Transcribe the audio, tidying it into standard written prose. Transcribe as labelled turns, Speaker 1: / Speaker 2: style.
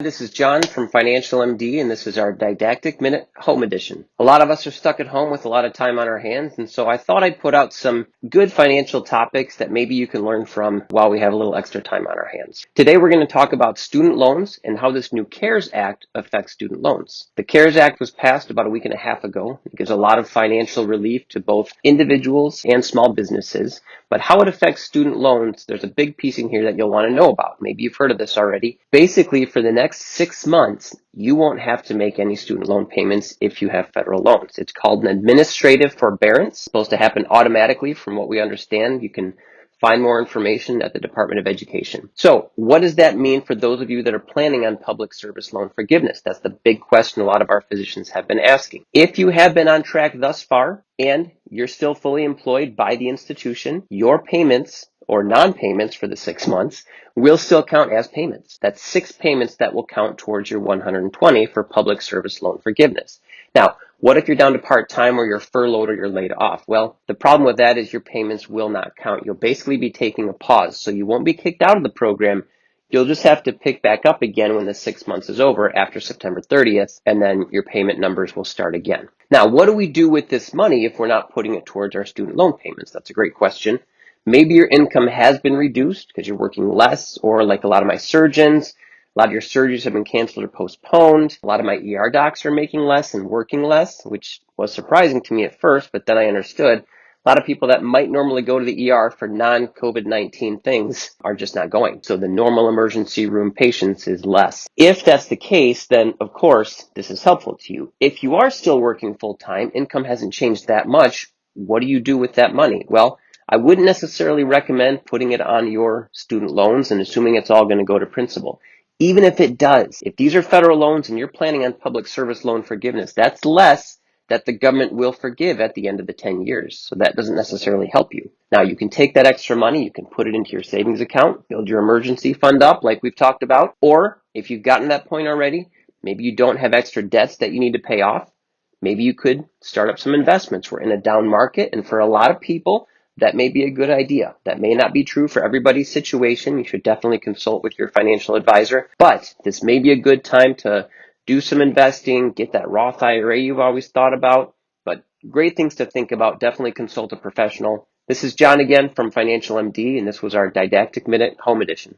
Speaker 1: This is John from Financial MD, and this is our Didactic Minute Home Edition. A lot of us are stuck at home with a lot of time on our hands, and so I thought I'd put out some good financial topics that maybe you can learn from while we have a little extra time on our hands. Today we're going to talk about student loans and how this new CARES Act affects student loans. The CARES Act was passed about a week and a half ago. It gives a lot of financial relief to both individuals and small businesses, but how it affects student loans, there's a big piece in here that you'll want to know about. Maybe you've heard of this already. Basically, for the next 6 months, you won't have to make any student loan payments if you have federal loans. It's called an administrative forbearance. It's supposed to happen automatically from what we understand. You can find more information at the Department of Education. So what does that mean for those of you that are planning on public service loan forgiveness? That's the big question a lot of our physicians have been asking. If you have been on track thus far and you're still fully employed by the institution, your payments or non-payments for the 6 months will still count as payments. That's 6 payments that will count towards your 120 for public service loan forgiveness. Now, what if you're down to part-time or you're furloughed or you're laid off? Well, the problem with that is your payments will not count. You'll basically be taking a pause, so you won't be kicked out of the program. You'll just have to pick back up again when the 6 months is over after September 30th, and then your payment numbers will start again. Now, what do we do with this money if we're not putting it towards our student loan payments? That's a great question. Maybe your income has been reduced because you're working less, or like a lot of my surgeons, a lot of your surgeries have been canceled or postponed. A lot of my ER docs are making less and working less, which was surprising to me at first, but then I understood. A lot of people that might normally go to the ER for non-COVID-19 things are just not going. So the normal emergency room patients is less. If that's the case, then of course, this is helpful to you. If you are still working full-time, income hasn't changed that much, what do you do with that money? Well, I wouldn't necessarily recommend putting it on your student loans and assuming it's all going to go to principal. Even if it does, if these are federal loans and you're planning on public service loan forgiveness, that's less that the government will forgive at the end of the 10 years. So that doesn't necessarily help you. Now, you can take that extra money, you can put it into your savings account, build your emergency fund up like we've talked about, or if you've gotten that point already, maybe you don't have extra debts that you need to pay off. Maybe you could start up some investments. We're in a down market, and for a lot of people, that may be a good idea. That may not be true for everybody's situation. You should definitely consult with your financial advisor, but this may be a good time to do some investing, get that Roth IRA you've always thought about, but great things to think about. Definitely consult a professional. This is John again from Financial MD, and this was our Didactic Minute Home Edition.